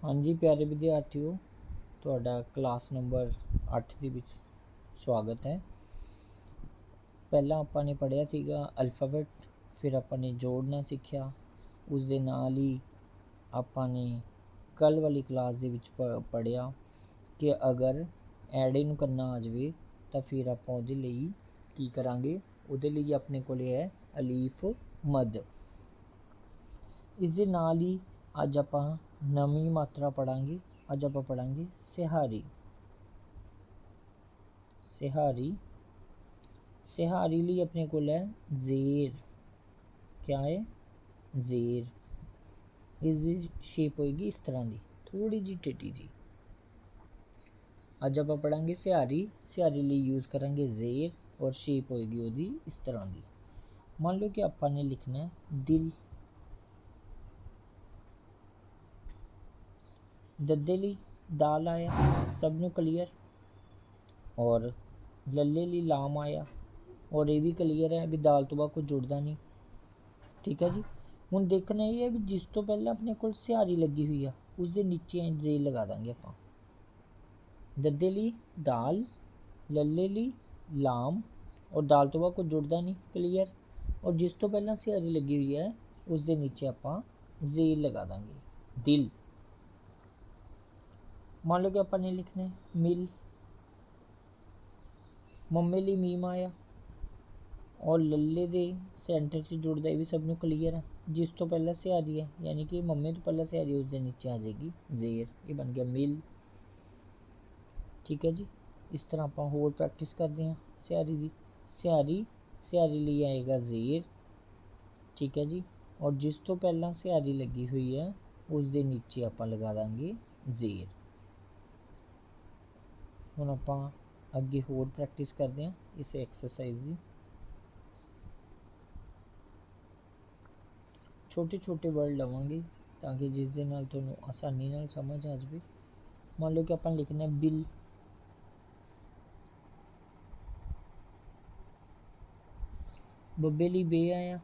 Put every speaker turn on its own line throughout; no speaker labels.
हाँ जी प्यारे विद्यार्थियों, ਤੁਹਾਡਾ ਕਲਾਸ ਨੰਬਰ 8 ਦੇ ਵਿੱਚ ਸਵਾਗਤ ਹੈ। ਪਹਿਲਾਂ ਆਪਾਂ ਨੇ ਪੜ੍ਹਿਆ ਸੀਗਾ ਅਲਫਾਬੈਟ, ਫਿਰ ਆਪਾਂ ਨੇ ਜੋੜਨਾ ਸਿੱਖਿਆ। ਉਸ ਦੇ ਨਾਲ ਹੀ ਆਪਾਂ ਨੇ ਕੱਲ ਵਾਲੀ ਕਲਾਸ ਦੇ ਵਿੱਚ ਪੜ੍ਹਿਆ ਕਿ ਅਗਰ ਐੜੇ ਨੂੰ ਕਰਨਾ ਆ ਜਾਵੇ ਤਾਂ ਫਿਰ ਆਪਾਂ ਉਹਦੇ ਲਈ ਕੀ ਕਰਾਂਗੇ। ਉਹਦੇ ਲਈ ਆਪਣੇ ਕੋਲ ਹੈ ਅਲੀਫ ਮਦ। ਇਸ ਦੇ ਨਾਲ ਹੀ ਅੱਜ ਆਪਾਂ ਨਵੀਂ ਮਾਤਰਾ ਪੜਾਂਗੇ। ਅੱਜ ਆਪਾਂ ਪੜਾਂਗੇ ਸਿਹਾਰੀ। ਸਿਹਾਰੀ ਸਿਹਾਰੀ ਲਈ ਆਪਣੇ ਕੋਲ ਹੈ ਜ਼ੇਰ। क्या है? ਜ਼ੇਰ। ਇਸ ਦੀ ਸ਼ੇਪ ਹੋਏਗੀ ਇਸ ਤਰ੍ਹਾਂ ਦੀ, ਥੋੜੀ ਜਿਹੀ ਟੇਢੀ ਜੀ। ਅੱਜ ਆਪਾਂ ਪੜਾਂਗੇ ਸਿਹਾਰੀ। ਸਿਹਾਰੀ ਲਈ ਯੂਜ਼ ਕਰਾਂਗੇ ਜ਼ੇਰ ਔਰ ਸ਼ੇਪ ਹੋਏਗੀ ਉਹਦੀ ਇਸ ਤਰ੍ਹਾਂ ਦੀ। ਮੰਨ ਲਓ ਕਿ ਆਪਾਂ ਨੇ ਲਿਖਣਾ ਹੈ ਦਿਲ। ਦੱਦੇ ਲਈ ਦਾਲ ਆਇਆ, ਸਭ ਨੂੰ ਕਲੀਅਰ। ਔਰ ਲੱਲੇ ਲਈ ਲਾਮ ਆਇਆ, ਔਰ ਇਹ ਵੀ ਕਲੀਅਰ ਹੈ ਵੀ ਦਾਲ ਤੋਂ ਬਾਅਦ ਕੁਝ ਜੁੜਦਾ ਨਹੀਂ। ਠੀਕ ਹੈ ਜੀ। ਹੁਣ ਦੇਖਣਾ ਇਹ ਹੈ ਵੀ ਜਿਸ ਤੋਂ ਪਹਿਲਾਂ ਆਪਣੇ ਕੋਲ ਸਿਹਾਰੀ ਲੱਗੀ ਹੋਈ ਆ ਉਸ ਦੇ ਨੀਚੇ ਜ਼ੇਰ ਲਗਾ ਦਾਂਗੇ ਆਪਾਂ। ਦੱਦੇ ਲਈ ਦਾਲ, ਲੱਲੇ ਲਈ ਲਾਮ, ਔਰ ਦਾਲ ਤੋਂ ਬਾਅਦ ਕੁਝ ਜੁੜਦਾ ਨਹੀਂ, ਕਲੀਅਰ। ਔਰ ਜਿਸ ਤੋਂ ਪਹਿਲਾਂ ਸਿਹਾਰੀ ਲੱਗੀ ਹੋਈ ਹੈ ਉਸ ਦੇ ਨੀਚੇ ਆਪਾਂ ਜ਼ੇਰ ਲਗਾ ਦਾਂਗੇ, ਦਿਲ। ਮੰਨ ਲਓ ਕਿ ਆਪਾਂ ਨੇ ਲਿਖਣਾ ਹੈ ਮਿਲ। ਮੰਮੇ ਲਈ ਮੀਮ ਆਇਆ ਔਰ ਲੱਲੇ ਦੇ ਸੈਂਟਰ 'ਚ ਜੁੜਦਾ, ਇਹ ਵੀ ਸਭ ਨੂੰ ਕਲੀਅਰ ਹੈ। ਜਿਸ ਤੋਂ ਪਹਿਲਾਂ ਸਿਹਾਰੀ ਹੈ ਯਾਨੀ ਕਿ ਮੰਮੇ ਤੋਂ ਪਹਿਲਾਂ ਸਿਹਾਰੀ, ਉਸ ਦੇ ਨੀਚੇ ਆ ਜਾਏਗੀ ਜ਼ੇਰ। ਇਹ ਬਣ ਗਿਆ ਮਿਲ। ਠੀਕ ਹੈ ਜੀ। ਇਸ ਤਰ੍ਹਾਂ ਆਪਾਂ ਹੋਰ ਪ੍ਰੈਕਟਿਸ ਕਰਦੇ ਹਾਂ ਸਿਹਾਰੀ ਦੀ। ਸਿਹਾਰੀ ਲਈ ਆਏਗਾ ਜ਼ੇਰ। ਠੀਕ ਹੈ ਜੀ। ਔਰ ਜਿਸ ਤੋਂ ਪਹਿਲਾਂ ਸਿਹਾਰੀ ਲੱਗੀ ਹੋਈ ਹੈ ਉਸ ਦੇ ਨੀਚੇ ਆਪਾਂ ਲਗਾ ਦਾਂਗੇ ਜ਼ੇਰ। ਹੁਣ ਆਪਾਂ ਅੱਗੇ ਹੋਰ ਪ੍ਰੈਕਟਿਸ ਕਰਦੇ ਹਾਂ ਇਸ ਐਕਸਰਸਾਈਜ਼ ਦੀ। ਛੋਟੇ ਛੋਟੇ ਵਰਡ ਲਵਾਂਗੇ ਤਾਂ ਕਿ ਜਿਸ ਦੇ ਨਾਲ ਤੁਹਾਨੂੰ ਆਸਾਨੀ ਨਾਲ ਸਮਝ ਆ ਜਾਵੇ। ਮੰਨ ਲਓ ਕਿ ਆਪਾਂ ਲਿਖਣਾ ਬਿੱਲ। ਬੱਬੇ ਲਈ ਬੇ ਆਇਆ,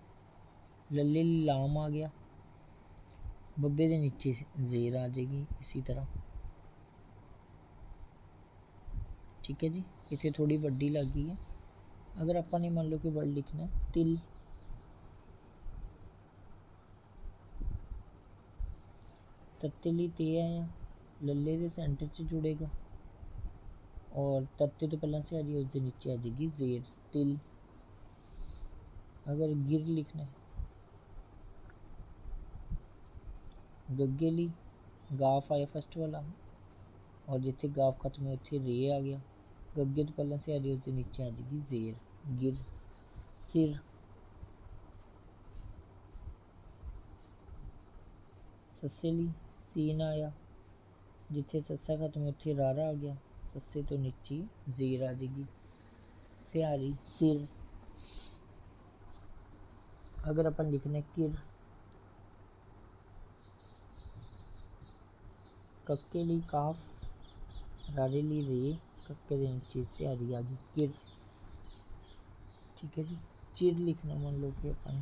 ਲੱਲੇ ਲਈ ਲਾਮ ਆ ਗਿਆ, ਬੱਬੇ ਦੇ ਨੀਚੇ ਜ਼ੇਰ ਆ ਜਾਏਗੀ ਇसी तरह। ठीक है जी। इसे थोड़ी ਵੱਡੀ ਲੱਗ ਗਈ ਹੈ। अगर ਆਪਾਂ ने मान लो कि वर्ड लिखना है तिल। तत्ते ਲਈ ते आया, ਲੱਲੇ ਦੇ सेंटर 'ਚ जुड़ेगा और तत्ते तो पहला सिहारी उसके नीचे आ जाएगी जेर, तिल। अगर गिर लिखना है, गग्गे ਲਈ गाफ आया फस्ट वाला और जिथे गाफ खत्म है उत्थे रे आ गया। गग्गे तो पहला सिहारी उसके नीचे आ जाएगी जेर, गिर। सिर। सस्से ਲਈ सीन आया, जिथे सस्सा खत्म है उत्थे रारा आ गया, सस्से तो नीचे जेर आ जाएगी, सिहारी सिर। अगर अपन लिखने किर, कक्के ਲਈ काफ, रारे ਲਈ रे, कक्के ਦੇ नीचे सिहारी आ गई किर। ठीक है जी। चिर लिखना मान लो कि अपन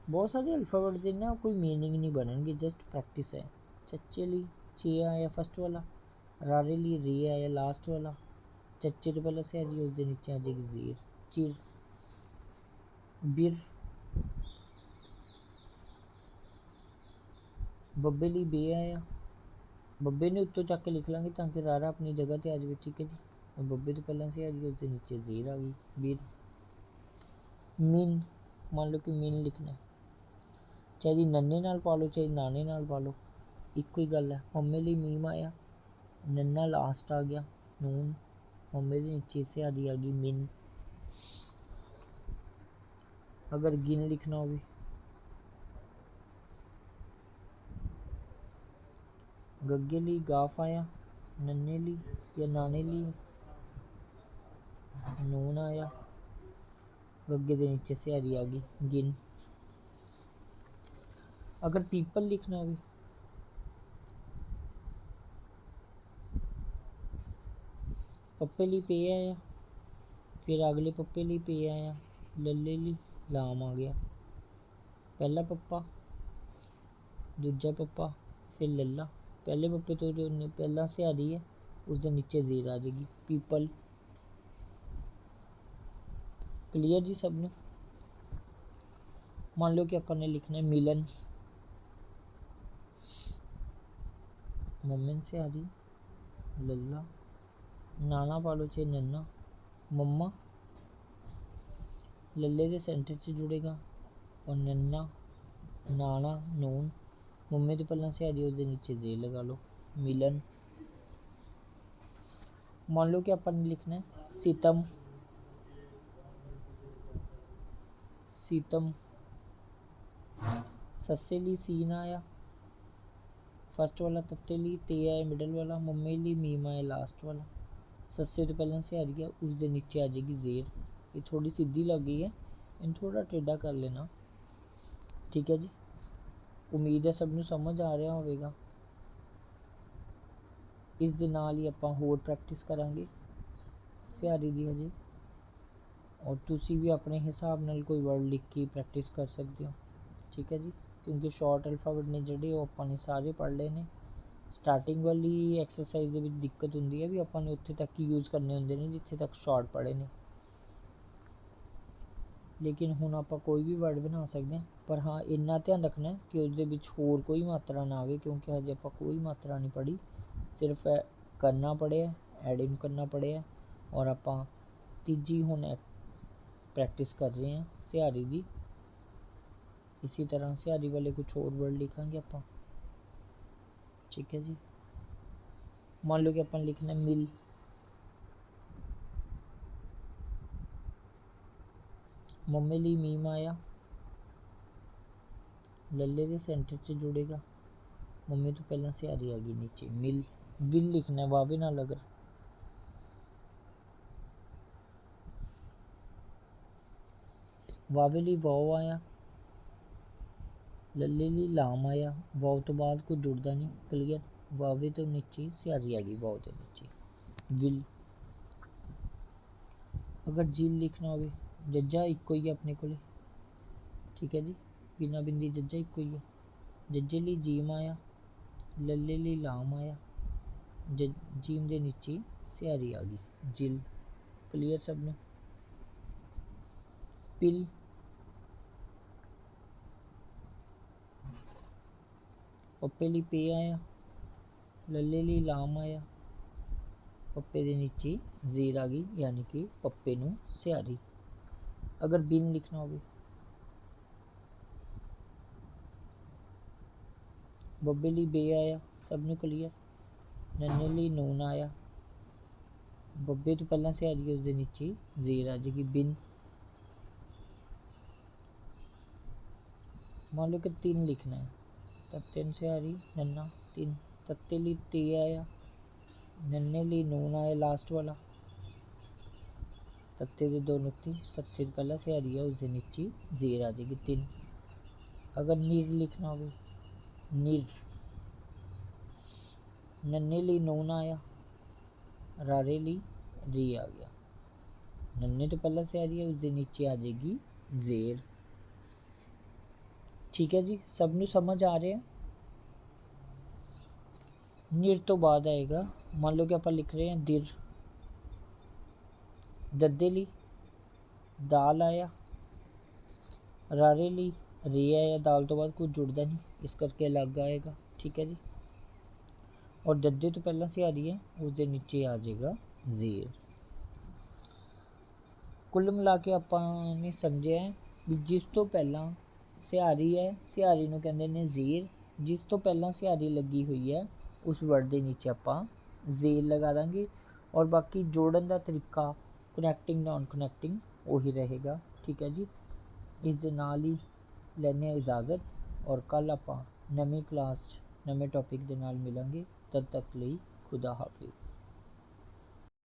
बहुत सारे अल्फाबेट ਦੇ ਨਾ ਕੋਈ मीनिंग नहीं बननगे, जस्ट प्रैक्टिस है। चच्चे ਲਈ चे आया फर्स्ट वाला, रारे ਲਈ रे आया लास्ट वाला, चच्चे तो पहले सिहारी उसके नीचे आ जाएगी जेर, चिर। बिर। ਬੱਬੇ ਲਈ ਬੇ ਆਇਆ, ਬੱਬੇ ਨੇ ਉੱਤੋਂ ਚੱਕ ਕੇ ਲਿਖ ਲਾਂਗੇ ਤਾਂ ਕਿ ਰਾਰਾ ਆਪਣੀ ਜਗ੍ਹਾ ਤੇ ਆ ਜਾਵੇ। ਠੀਕ ਹੈ ਜੀ। और ਬੱਬੇ ਤੋਂ ਪਹਿਲਾਂ ਸਿਹਾਰੀ उसके नीचे जेर आ गई, बिर। मिन। मान लो कि मिन लिखना है, ਚਾਹੇ ਨੰਨੇ ਨਾਲ ਪਾ ਲਓ ਚਾਹੇ ਨਾਨੇ ਨਾਲ ਪਾ ਲਓ, ਇੱਕੋ ਹੀ ਗੱਲ ਹੈ। ਮੰਮੇ ਲਈ ਮੀਮ ਆਇਆ, ਨੰਨਾ ਲਾਸਟ ਆ ਗਿਆ ਨੂਨ, ਮੰਮੇ ਦੇ ਨੀਚੇ ਸਿਹਾਰੀ ਆ ਗਈ ਮਿਨ। अगर गिन लिखना हो, गग्गे ਲਈ गाफ आया, नन्ने ਲਈ या नाने ਲਈ ਨੂਨ आया, गग्गे ਦੇ नीचे सिहारी आ गई गिन। अगर पीपल लिखना हो, पप्पे ਲਈ पे आया, फिर अगले पप्पे ਲਈ पे आया, लल्ले ਲਈ लाम आ गया, पहला पप्पा, दूजा पप्पा, फिर लल्ला, पहले पप्पे तो जो पहला सिहारी है उसके नीचे ज़ेर आ जाएगी, पीपल। क्लियर जी सब ने। मान लो कि अपन ने लिखना है मिलन, मोमेंट से आ रही लल्ला, नाना पालो चे नन्ना, मम्मा लल्ले के सेंटर से जुड़ेगा और नन्ना नाना नून, मम्मी तो पहला से आ रही है उसके नीचे ज़ेर लगा लो, मिलन। मान लो कि अपन ने लिखना है सितम, सीतम, सस्से ली सीन आया फर्स्ट वाला, तत्ते ली ते आया मिडल वाला, मम्मी ली मीम आया लास्ट वाला। सस्से तो पहले से आ रही है उसके नीचे आ जाएगी ज़ेर। ये थोड़ी सीधी लग गई है, इन थोड़ा टेढ़ा कर लेना, ठीक है जी। उम्मीद है सब ਨੂੰ समझ आ रहा होगा। ਇਸ ਦੇ ਨਾਲ ਹੀ ਆਪਾਂ ਹੋਰ ਪ੍ਰੈਕਟਿਸ ਕਰਾਂਗੇ ਸਿਹਾਰੀ ਦੀ ਹਜੇ, ਔਰ ਤੁਸੀਂ ਵੀ ਆਪਣੇ ਹਿਸਾਬ ਨਾਲ ਕੋਈ ਵਰਡ ਲਿਖ ਕੇ ਪ੍ਰੈਕਟਿਸ ਕਰ ਸਕਦੇ ਹੋ, ਠੀਕ ਹੈ ਜੀ। ਕਿਉਂਕਿ ਸ਼ਾਰਟ ਅਲਫਾਬੈਟ ਨੇ ਜਿਹੜੇ ਉਹ ਆਪਾਂ ਨੇ ਸਾਰੇ ਪੜ੍ਹ ਲਏ ਨੇ। ਸਟਾਰਟਿੰਗ ਵਾਲੀ ਐਕਸਰਸਾਈਜ਼ ਦੇ ਵਿੱਚ ਦਿੱਕਤ ਹੁੰਦੀ ਹੈ ਵੀ ਆਪਾਂ ਨੇ ਉੱਥੇ ਤੱਕ ਹੀ ਯੂਜ਼ ਕਰਨੇ ਹੁੰਦੇ ਨੇ ਜਿੱਥੇ ਤੱਕ ਸ਼ਾਰਟ ਪੜ੍ਹੇ ਨੇ, ਲੇਕਿਨ ਹੁਣ ਆਪਾਂ ਕੋਈ ਵੀ ਵਰਡ ਬਣਾ ਸਕਦੇ ਹਾਂ, ਪਰ ਹਾਂ ਇੰਨਾ ਧਿਆਨ ਰੱਖਣਾ ਕਿ ਉਸ ਦੇ ਵਿੱਚ ਹੋਰ ਕੋਈ ਮਾਤਰਾ ਨਾ ਆਵੇ, ਕਿਉਂਕਿ ਹਜੇ ਆਪਾਂ ਕੋਈ ਮਾਤਰਾ ਨਹੀਂ ਪੜ੍ਹੀ, ਸਿਰਫ ਕਰਨਾ ਪੜਿਆ, ਐਡਿੰਗ ਕਰਨਾ ਪੜਿਆ, ਔਰ ਆਪਾਂ ਤੀਜੀ ਹੁਣ ਪ੍ਰੈਕਟਿਸ ਕਰ ਰਹੇ ਹਾਂ ਸਿਹਾਰੀ ਦੀ। इसी तरह सिहारी वाले कुछ और वर्ड लिखेंगे ਆਪਾਂ, ठीक है जी। मान लो कि अपन लिखना है मिल, मम्मी ली मीम आया, लल्ले के सेंटर से जुड़ेगा, मम्मी तो पहला सिहारी आ गई नीचे, मिल। विल लिखना है वावे ना लगर, वावे ली वाव आया, लल्ले ली लाम आया, वाव तो बाद कुछ जुड़ता नहीं, क्लियर। वावे तो नीचे सिहारी आ गई वाव तो नीचे, विल। अगर जिल लिखना हो जज्जा इको ही है अपने को, ठीक है जी, बिना बिंदी जज्जा इको ही है। जज्जे ली जीम आया, लल्ले ली लाम आया, जीम के नीचे सिहारी आ गई, जिल। क्लियर सब ने। पिल, पप्पे ली पे आया, लल्ले ली लाम आया, पप्पे के नीचे ज़ेर आ गई, यानी कि पप्पे नू सिहारी। अगर बिन लिखना हो बब्बे ली बे आया, सब नू क्लियर। नन्ने ली नून आया, बब्बे तो पहला सिहारी है उसके नीचे ज़ेर आ जाएगी, बिन। मान लो कि तीन लिखना है, तत्ते सिहारी नन्ना तीन, तत्ते ली ते आया, नन्ने ली नून आया लास्ट वाला, तत्ते दे दो नुक्ते, तत्ते पहला सिहारी है उसके नीचे ज़ेर आ जाएगी, तीन। अगर निर लिखना हो निर, नन्ने ली नून आया, रारे ली री आ गया, नन्ने तो पहला सिहारी है उसके नीचे आ जाएगी ज़ेर, ठीक है जी। सब नू समझ आ रहे हैं। निर तो बाद आएगा, मान लो कि आप लिख रहे हैं दिर, दद्दे ली दाल आया, रारे ली रे आया, दाल तो बाद कुछ जुड़ता नहीं इस करके अलग आएगा, ठीक है जी। और दद्दे तो पहला सिहारी है उसके नीचे आ जाएगा ज़ेर। कुल मिला के आपने समझिया है भी जिस तो पहला सिहारी है, सिहारी नूं कहंदे ने ज़ेर, जिस तो पहला सिहारी लगी हुई है उस वर्ड के नीचे आपां ज़ेर लगा देंगे, और बाकी जोड़न का तरीका कनैक्टिंग नॉन कनैक्टिंग वही रहेगा, ठीक है जी। इस दे नाल ही लैने इजाज़त, और कल आपां नवीं क्लास नवे टॉपिक दे नाल मिलांगे, तद तक लई खुदा हाफिज़।